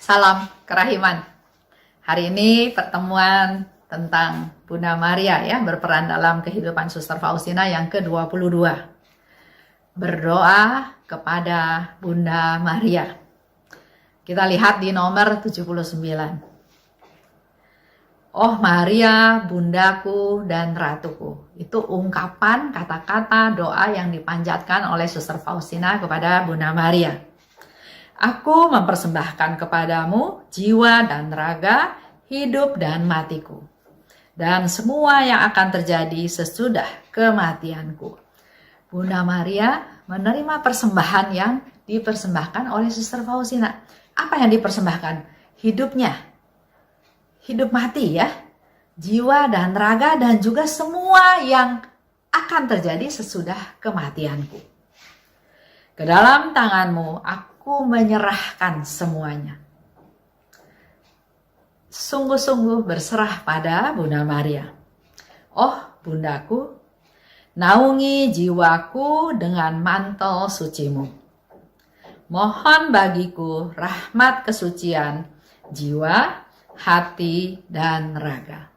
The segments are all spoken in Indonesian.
Salam kerahiman. Hari ini pertemuan tentang Bunda Maria ya, berperan dalam kehidupan Suster Faustina yang ke-22. Berdoa kepada Bunda Maria. Kita lihat di nomor 79. Oh Maria, bundaku dan ratuku. Itu ungkapan kata-kata doa yang dipanjatkan oleh Suster Faustina kepada Bunda Maria. Aku mempersembahkan kepadamu jiwa dan raga, hidup dan matiku, dan semua yang akan terjadi sesudah kematianku. Bunda Maria menerima persembahan yang dipersembahkan oleh Suster Faustina. Apa yang dipersembahkan? Hidupnya. Hidup mati ya. Jiwa dan raga dan juga semua yang akan terjadi sesudah kematianku. Ke dalam tanganmu aku menyerahkan semuanya. Sungguh-sungguh berserah pada Bunda Maria. Oh bundaku, naungi jiwaku dengan mantel sucimu. Mohon bagiku rahmat kesucian jiwa, hati, dan raga.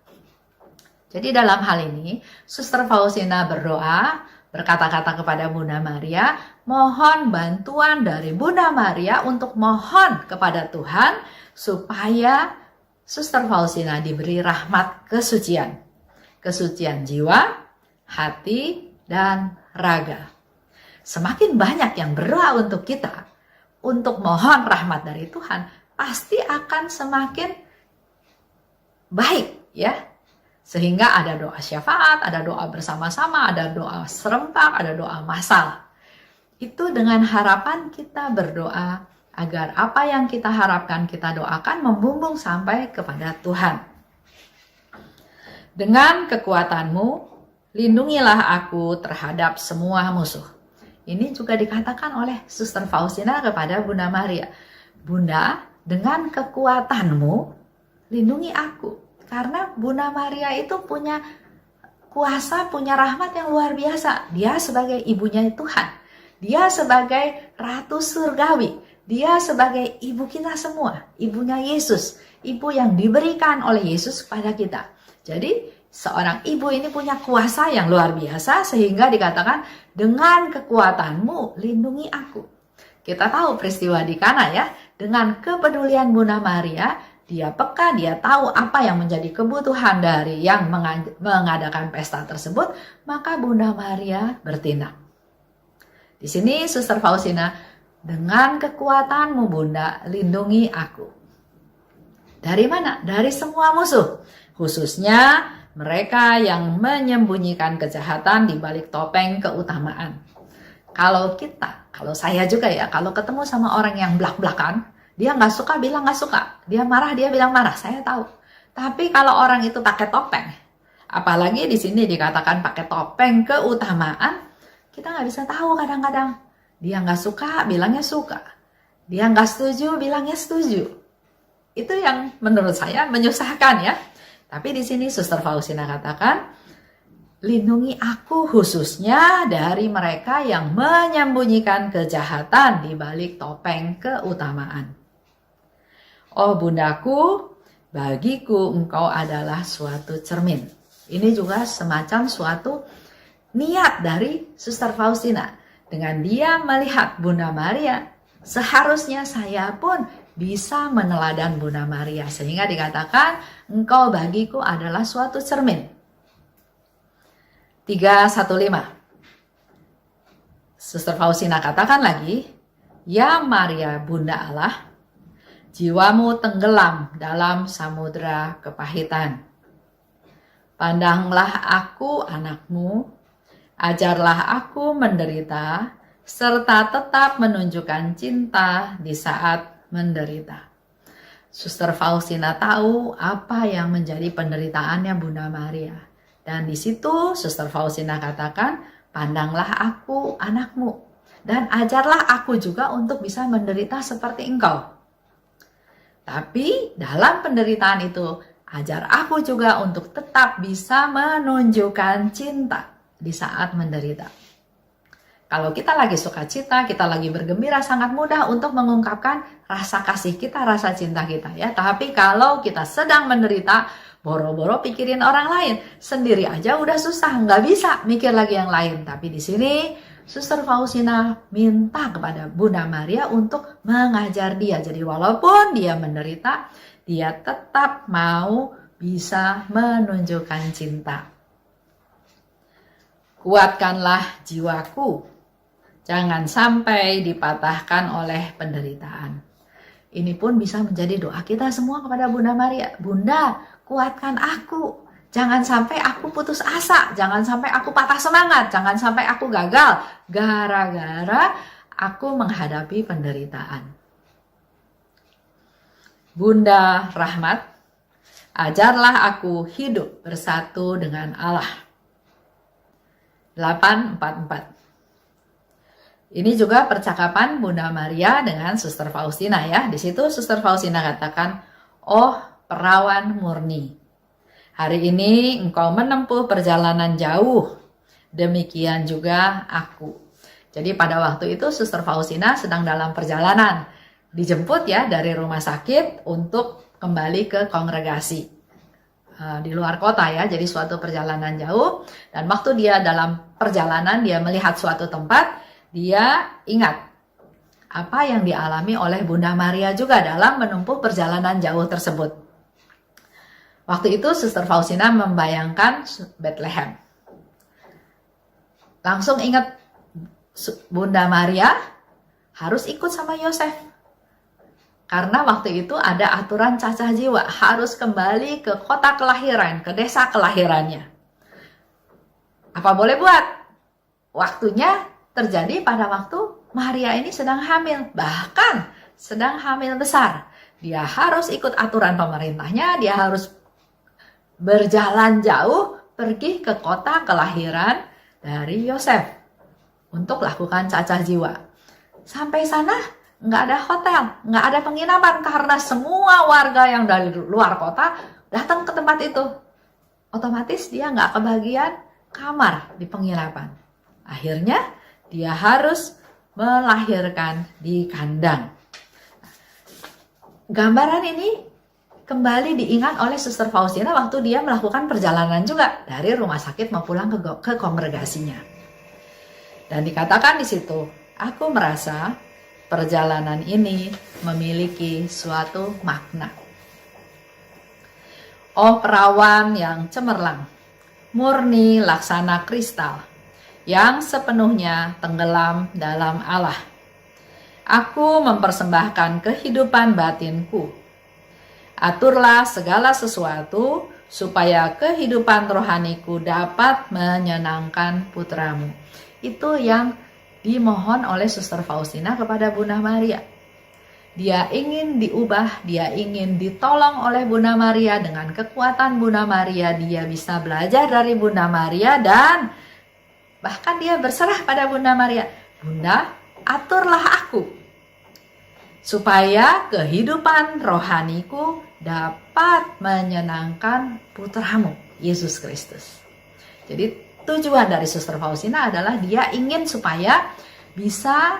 Jadi dalam hal ini, Suster Faustina berdoa, berkata-kata kepada Bunda Maria, mohon bantuan dari Bunda Maria untuk mohon kepada Tuhan supaya Suster Faustina diberi rahmat kesucian. Kesucian jiwa, hati, dan raga. Semakin banyak yang berdoa untuk kita, untuk mohon rahmat dari Tuhan, pasti akan semakin baik ya. Sehingga ada doa syafaat, ada doa bersama-sama, ada doa serempak, ada doa massal. Itu dengan harapan kita berdoa agar apa yang kita harapkan, kita doakan membumbung sampai kepada Tuhan. Dengan kekuatanmu, lindungilah aku terhadap semua musuh. Ini juga dikatakan oleh Suster Faustina kepada Bunda Maria. Bunda, dengan kekuatanmu, lindungi aku. Karena Bunda Maria itu punya kuasa, punya rahmat yang luar biasa. Dia sebagai ibunya Tuhan. Dia sebagai Ratu Surgawi. Dia sebagai ibu kita semua. Ibunya Yesus. Ibu yang diberikan oleh Yesus kepada kita. Jadi seorang ibu ini punya kuasa yang luar biasa. Sehingga dikatakan dengan kekuatanmu lindungi aku. Kita tahu peristiwa di Kana ya. Dengan kepedulian Bunda Maria, dia peka, dia tahu apa yang menjadi kebutuhan dari yang mengadakan pesta tersebut, maka Bunda Maria bertindak. Di sini Suster Faustina, dengan kekuatanmu Bunda, lindungi aku. Dari mana? Dari semua musuh, khususnya mereka yang menyembunyikan kejahatan di balik topeng keutamaan. Kalau saya juga ya, kalau ketemu sama orang yang blak-blakan, dia nggak suka bilang nggak suka, dia marah dia bilang marah, saya tahu. Tapi kalau orang itu pakai topeng, apalagi di sini dikatakan pakai topeng keutamaan, kita nggak bisa tahu kadang-kadang. Dia nggak suka, bilangnya suka. Dia nggak setuju, bilangnya setuju. Itu yang menurut saya menyusahkan ya. Tapi di sini Suster Faustina katakan, lindungi aku khususnya dari mereka yang menyembunyikan kejahatan di balik topeng keutamaan. Oh bundaku, bagiku engkau adalah suatu cermin. Ini juga semacam suatu niat dari Suster Faustina. Dengan dia melihat Bunda Maria, seharusnya saya pun bisa meneladan Bunda Maria. Sehingga dikatakan, engkau bagiku adalah suatu cermin. 315. Suster Faustina katakan lagi, ya Maria Bunda Allah, jiwamu tenggelam dalam samudera kepahitan. Pandanglah aku anakmu, ajarlah aku menderita, serta tetap menunjukkan cinta di saat menderita. Suster Faustina tahu apa yang menjadi penderitaannya Bunda Maria. Dan di situ Suster Faustina katakan, pandanglah aku anakmu, dan ajarlah aku juga untuk bisa menderita seperti engkau. Tapi dalam penderitaan itu, ajar aku juga untuk tetap bisa menunjukkan cinta di saat menderita. Kalau kita lagi sukacita, kita lagi bergembira, sangat mudah untuk mengungkapkan rasa kasih kita, rasa cinta kita ya. Tapi kalau kita sedang menderita, boro-boro pikirin orang lain, sendiri aja udah susah, nggak bisa mikir lagi yang lain. Tapi di sini Suster Faustina minta kepada Bunda Maria untuk mengajar dia. Jadi walaupun dia menderita, dia tetap mau bisa menunjukkan cinta. Kuatkanlah jiwaku, jangan sampai dipatahkan oleh penderitaan. Ini pun bisa menjadi doa kita semua kepada Bunda Maria. Bunda, kuatkan aku. Jangan sampai aku putus asa. Jangan sampai aku patah semangat. Jangan sampai aku gagal. Gara-gara aku menghadapi penderitaan. Bunda Rahmat, ajarlah aku hidup bersatu dengan Allah. 844. Ini juga percakapan Bunda Maria dengan Suster Faustina ya. Di situ Suster Faustina katakan, "Oh, perawan murni. Hari ini engkau menempuh perjalanan jauh. Demikian juga aku." Jadi pada waktu itu Suster Faustina sedang dalam perjalanan. Dijemput ya dari rumah sakit untuk kembali ke kongregasi. Di luar kota ya, jadi suatu perjalanan jauh. Dan waktu dia dalam perjalanan, dia melihat suatu tempat, dia ingat apa yang dialami oleh Bunda Maria juga dalam menempuh perjalanan jauh tersebut. Waktu itu Suster Faustina membayangkan Bethlehem. Langsung ingat Bunda Maria harus ikut sama Yosef. Karena waktu itu ada aturan cacah jiwa, harus kembali ke kota kelahiran, ke desa kelahirannya. Apa boleh buat? Waktunya terjadi pada waktu Maria ini sedang hamil, bahkan sedang hamil besar. Dia harus ikut aturan pemerintahnya, dia harus berjalan jauh pergi ke kota kelahiran dari Yosef untuk lakukan cacah jiwa. Sampai sana nggak ada hotel, nggak ada penginapan karena semua warga yang dari luar kota datang ke tempat itu. Otomatis dia nggak kebagian kamar di penginapan. Akhirnya dia harus melahirkan di kandang. Gambaran ini kembali diingat oleh Suster Faustina waktu dia melakukan perjalanan juga dari rumah sakit mau pulang ke kongregasinya. Dan dikatakan di situ, aku merasa perjalanan ini memiliki suatu makna. Oh perawan yang cemerlang, murni laksana kristal, yang sepenuhnya tenggelam dalam Allah. Aku mempersembahkan kehidupan batinku. Aturlah segala sesuatu supaya kehidupan rohaniku dapat menyenangkan putramu. Itu yang dimohon oleh Suster Faustina kepada Bunda Maria. Dia ingin diubah, dia ingin ditolong oleh Bunda Maria. Dengan kekuatan Bunda Maria, dia bisa belajar dari Bunda Maria dan bahkan dia berserah pada Bunda Maria. Bunda, aturlah aku supaya kehidupan rohaniku dapat menyenangkan putramu, Yesus Kristus. Jadi tujuan dari Suster Faustina adalah dia ingin supaya bisa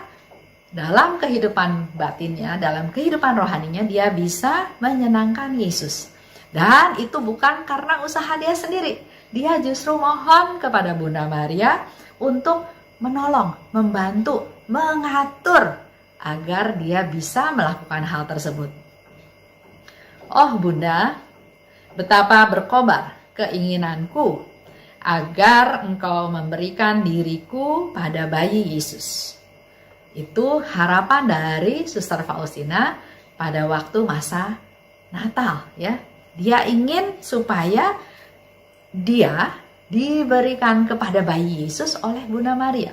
dalam kehidupan batinnya, dalam kehidupan rohaninya, dia bisa menyenangkan Yesus. Dan itu bukan karena usaha dia sendiri. Dia justru mohon kepada Bunda Maria untuk menolong, membantu, mengatur agar dia bisa melakukan hal tersebut. Oh Bunda, betapa berkobar keinginanku agar engkau memberikan diriku pada bayi Yesus. Itu harapan dari Suster Faustina pada waktu masa Natal ya. Dia ingin supaya dia diberikan kepada bayi Yesus oleh Bunda Maria.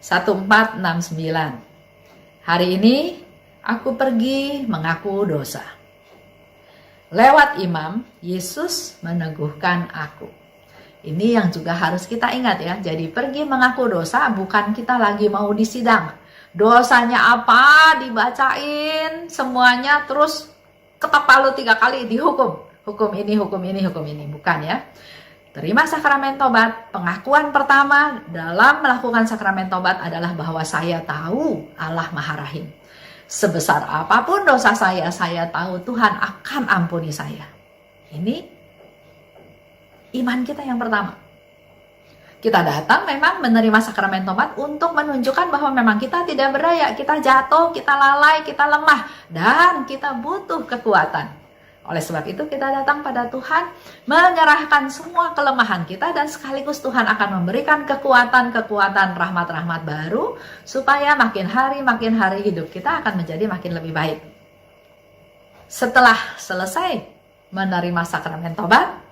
1469. Hari ini aku pergi mengaku dosa. Lewat imam, Yesus meneguhkan aku. Ini yang juga harus kita ingat ya. Jadi pergi mengaku dosa bukan kita lagi mau disidang. Dosanya apa dibacain semuanya terus ketok palu 3 kali dihukum. Hukum ini, hukum ini, hukum ini. Bukan ya. Terima sakramen tobat, pengakuan pertama dalam melakukan sakramen tobat adalah bahwa saya tahu Allah Maha Rahim. Sebesar apapun dosa saya tahu Tuhan akan ampuni saya. Ini iman kita yang pertama. Kita datang memang menerima sakramen tobat untuk menunjukkan bahwa memang kita tidak berdaya, kita jatuh, kita lalai, kita lemah, dan kita butuh kekuatan. Oleh sebab itu kita datang pada Tuhan, menyerahkan semua kelemahan kita, dan sekaligus Tuhan akan memberikan kekuatan-kekuatan rahmat-rahmat baru, supaya makin hari hidup kita akan menjadi makin lebih baik. Setelah selesai menerima sakramen tobat,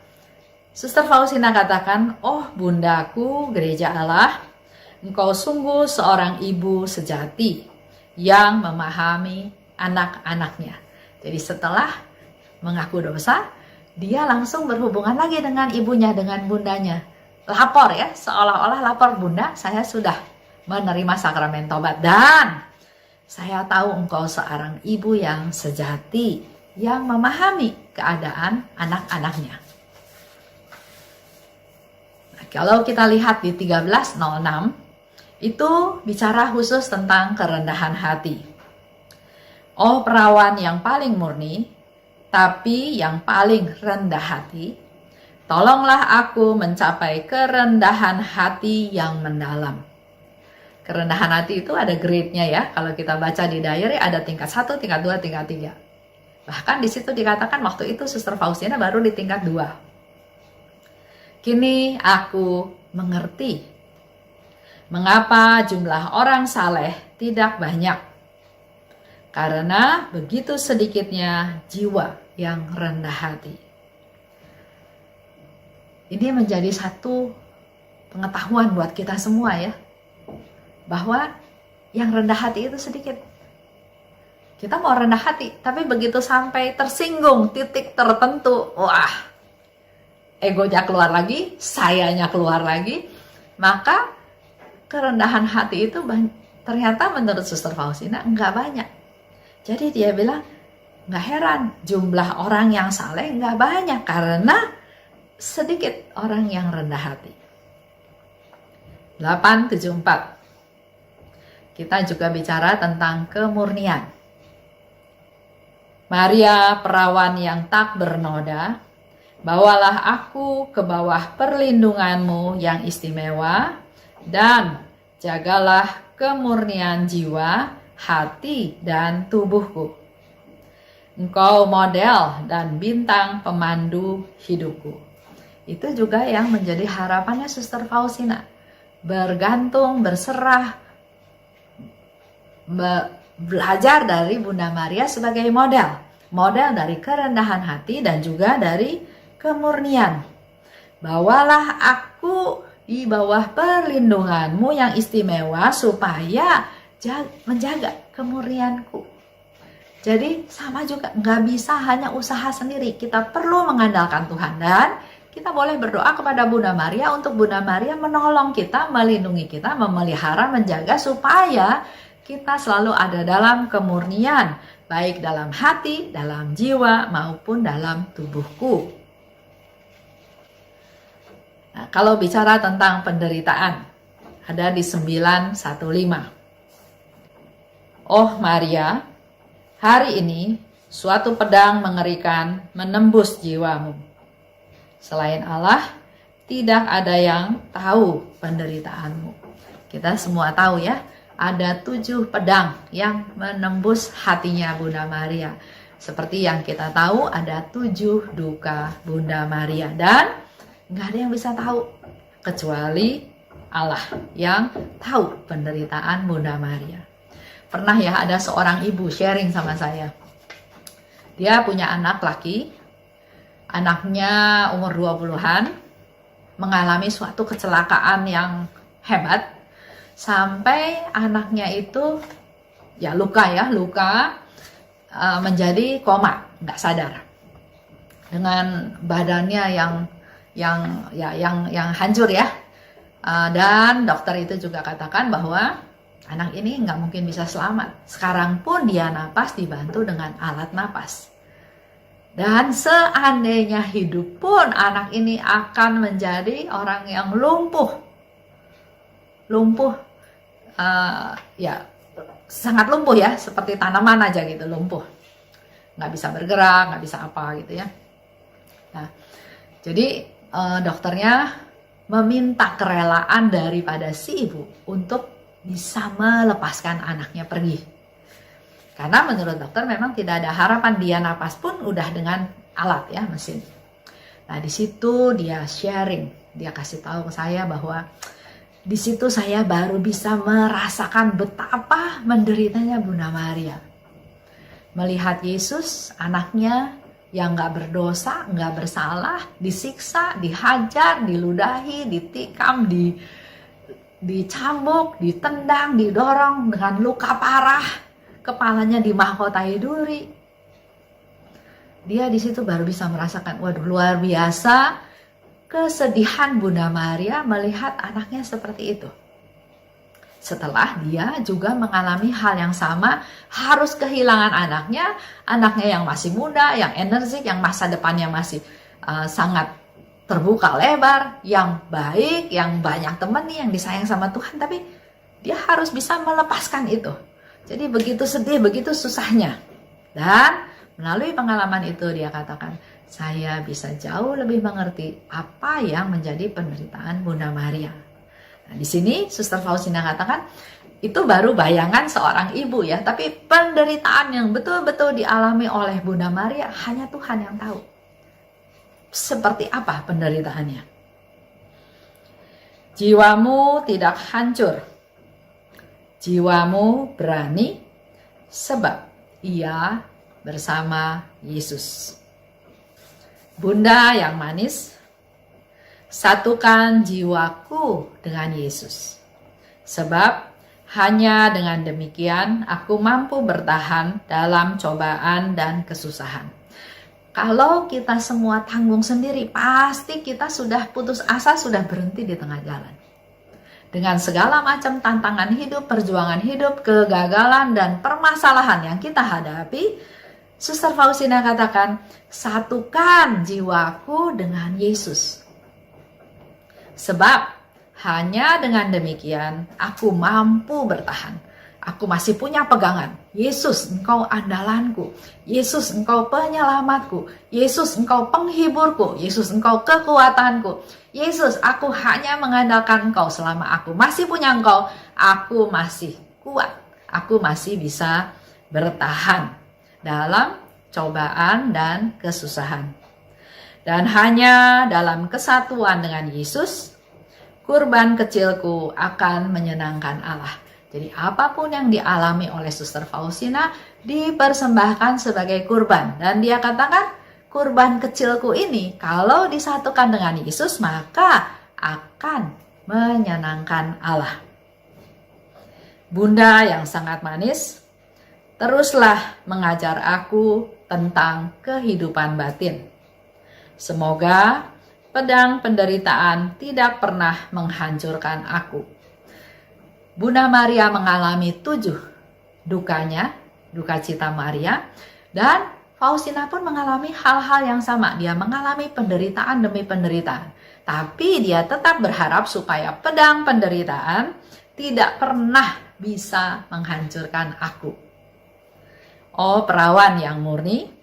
Suster Faustina katakan, "Oh bundaku gereja Allah, engkau sungguh seorang ibu sejati yang memahami anak-anaknya." Jadi setelah mengaku dosa, dia langsung berhubungan lagi dengan ibunya, dengan bundanya. Lapor ya, seolah-olah lapor, "Bunda, saya sudah menerima sakramen tobat dan saya tahu engkau seorang ibu yang sejati, yang memahami keadaan anak-anaknya." Nah, kalau kita lihat di 1306, itu bicara khusus tentang kerendahan hati. "Oh perawan yang paling murni, tapi yang paling rendah hati, tolonglah aku mencapai kerendahan hati yang mendalam." Kerendahan hati itu ada grade-nya ya. Kalau kita baca di diary ada tingkat 1, tingkat 2, tingkat 3. Bahkan di situ dikatakan waktu itu Suster Faustina baru di tingkat 2. "Kini aku mengerti mengapa jumlah orang saleh tidak banyak. Karena begitu sedikitnya jiwa yang rendah hati." Ini menjadi satu pengetahuan buat kita semua ya, bahwa yang rendah hati itu sedikit. Kita mau rendah hati, tapi begitu sampai tersinggung titik tertentu, wah, egonya keluar lagi, sayanya keluar lagi, maka kerendahan hati itu ternyata menurut Suster Faustina enggak banyak. Jadi dia bilang, nggak heran jumlah orang yang saleh nggak banyak karena sedikit orang yang rendah hati. 874. Kita juga bicara tentang kemurnian. "Maria perawan yang tak bernoda, bawalah aku ke bawah perlindunganmu yang istimewa, dan jagalah kemurnian jiwa, hati, dan tubuhku. Engkau model dan bintang pemandu hidupku." Itu juga yang menjadi harapannya Suster Faustina. Bergantung, berserah, belajar dari Bunda Maria sebagai model. Model dari kerendahan hati dan juga dari kemurnian. "Bawalah aku di bawah perlindunganmu yang istimewa supaya menjaga kemurnianku." Jadi sama juga, nggak bisa hanya usaha sendiri. Kita perlu mengandalkan Tuhan, dan kita boleh berdoa kepada Bunda Maria untuk Bunda Maria menolong kita, melindungi kita, memelihara, menjaga supaya kita selalu ada dalam kemurnian, baik dalam hati, dalam jiwa, maupun dalam tubuhku. Nah, kalau bicara tentang penderitaan, ada di 915. "Oh Maria, hari ini suatu pedang mengerikan menembus jiwamu. Selain Allah, tidak ada yang tahu penderitaanmu." Kita semua tahu ya, ada 7 pedang yang menembus hatinya Bunda Maria. Seperti yang kita tahu, ada 7 duka Bunda Maria, dan nggak ada yang bisa tahu kecuali Allah yang tahu penderitaan Bunda Maria. Pernah ya ada seorang ibu sharing sama saya. Dia punya anak laki, anaknya umur 20-an, mengalami suatu kecelakaan yang hebat, sampai anaknya itu ya luka menjadi koma, nggak sadar, dengan badannya yang hancur ya. Dan dokter itu juga katakan bahwa anak ini nggak mungkin bisa selamat. Sekarang pun dia napas dibantu dengan alat napas. Dan seandainya hidup pun anak ini akan menjadi orang yang lumpuh, ya sangat lumpuh ya, seperti tanaman aja gitu, lumpuh, nggak bisa bergerak, nggak bisa apa gitu ya. Nah, jadi dokternya meminta kerelaan daripada si ibu untuk bisa melepaskan anaknya pergi. Karena menurut dokter memang tidak ada harapan, dia napas pun udah dengan alat ya, mesin. Nah di situ dia sharing, dia kasih tahu ke saya bahwa di situ saya baru bisa merasakan betapa menderitanya Bunda Maria. Melihat Yesus, anaknya yang gak berdosa, gak bersalah, disiksa, dihajar, diludahi, ditikam, dicambuk, ditendang, didorong dengan luka parah. Kepalanya dimahkotai duri. Dia di situ baru bisa merasakan, waduh luar biasa kesedihan Bunda Maria melihat anaknya seperti itu. Setelah dia juga mengalami hal yang sama, harus kehilangan anaknya yang masih muda, yang energik, yang masa depannya masih sangat terbuka lebar, yang baik, yang banyak teman nih, yang disayang sama Tuhan, tapi dia harus bisa melepaskan itu. Jadi begitu sedih, begitu susahnya. Dan melalui pengalaman itu dia katakan, saya bisa jauh lebih mengerti apa yang menjadi penderitaan Bunda Maria. Nah, di sini Suster Faustina katakan, itu baru bayangan seorang ibu ya, tapi penderitaan yang betul-betul dialami oleh Bunda Maria hanya Tuhan yang tahu. Seperti apa penderitaannya? Jiwamu tidak hancur. Jiwamu berani sebab ia bersama Yesus. Bunda yang manis, satukan jiwaku dengan Yesus. Sebab hanya dengan demikian aku mampu bertahan dalam cobaan dan kesusahan. Kalau kita semua tanggung sendiri, pasti kita sudah putus asa, sudah berhenti di tengah jalan. Dengan segala macam tantangan hidup, perjuangan hidup, kegagalan, dan permasalahan yang kita hadapi, Suster Faustina katakan, satukan jiwaku dengan Yesus. Sebab hanya dengan demikian aku mampu bertahan. Aku masih punya pegangan. Yesus, Engkau andalanku. Yesus, Engkau penyelamatku. Yesus, Engkau penghiburku. Yesus, Engkau kekuatanku. Yesus, aku hanya mengandalkan Engkau. Selama aku masih punya Engkau, aku masih kuat. Aku masih bisa bertahan dalam cobaan dan kesusahan. Dan hanya dalam kesatuan dengan Yesus, kurban kecilku akan menyenangkan Allah. Jadi apapun yang dialami oleh Suster Faustina dipersembahkan sebagai kurban. Dan dia katakan, kurban kecilku ini kalau disatukan dengan Yesus maka akan menyenangkan Allah. Bunda yang sangat manis, teruslah mengajar aku tentang kehidupan batin. Semoga pedang penderitaan tidak pernah menghancurkan aku. Bunda Maria mengalami 7 dukanya, duka cita Maria, dan Faustina pun mengalami hal-hal yang sama. Dia mengalami penderitaan demi penderitaan. Tapi dia tetap berharap supaya pedang penderitaan tidak pernah bisa menghancurkan aku. Oh perawan yang murni,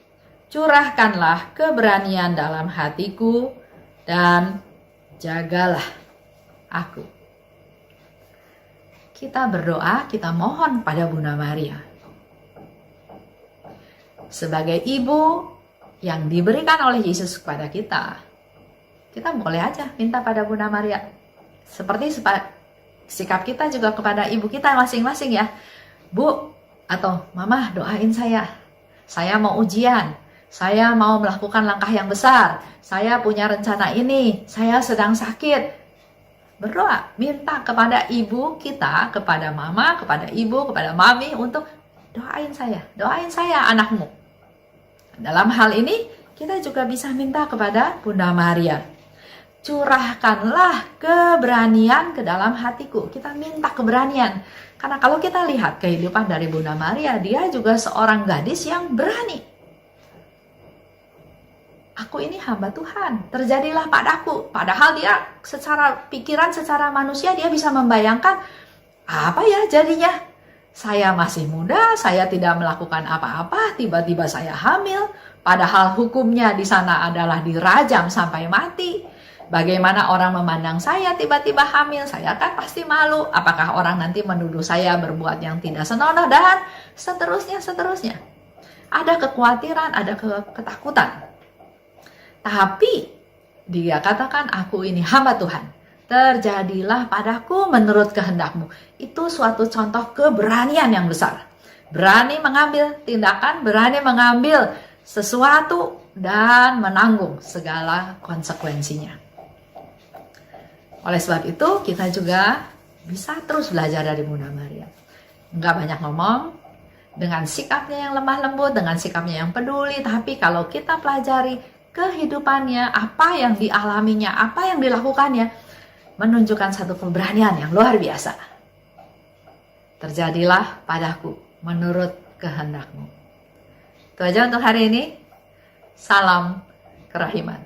curahkanlah keberanian dalam hatiku dan jagalah aku. Kita berdoa, kita mohon pada Bunda Maria. Sebagai ibu yang diberikan oleh Yesus kepada kita boleh aja minta pada Bunda Maria. Seperti sikap kita juga kepada ibu kita masing-masing ya. Bu atau Mama, doain saya. Saya mau ujian. Saya mau melakukan langkah yang besar. Saya punya rencana ini. Saya sedang sakit. Berdoa, minta kepada ibu kita, kepada mama, kepada ibu, kepada mami untuk doain saya anakmu. Dalam hal ini kita juga bisa minta kepada Bunda Maria. Curahkanlah keberanian ke dalam hatiku. Kita minta keberanian. Karena kalau kita lihat kehidupan dari Bunda Maria, dia juga seorang gadis yang berani. aku ini hamba Tuhan, terjadilah padaku. Padahal dia secara pikiran, secara manusia dia bisa membayangkan, apa ya jadinya? Saya masih muda, saya tidak melakukan apa-apa, tiba-tiba saya hamil. Padahal hukumnya di sana adalah dirajam sampai mati. Bagaimana orang memandang saya tiba-tiba hamil? Saya kan pasti malu. Apakah orang nanti menuduh saya berbuat yang tidak senonoh, dan seterusnya. Ada kekhawatiran, ada ketakutan. Tapi dia katakan, aku ini hamba Tuhan. Terjadilah padaku menurut kehendak-Mu. Itu suatu contoh keberanian yang besar. Berani mengambil tindakan, berani mengambil sesuatu, dan menanggung segala konsekuensinya. Oleh sebab itu, kita juga bisa terus belajar dari Bunda Maria. Enggak banyak ngomong, dengan sikapnya yang lemah lembut, dengan sikapnya yang peduli, tapi kalau kita pelajari kehidupannya, apa yang dialaminya, apa yang dilakukannya, menunjukkan satu keberanian yang luar biasa. Terjadilah padaku menurut kehendak-Mu. Itu aja untuk hari ini. Salam kerahiman.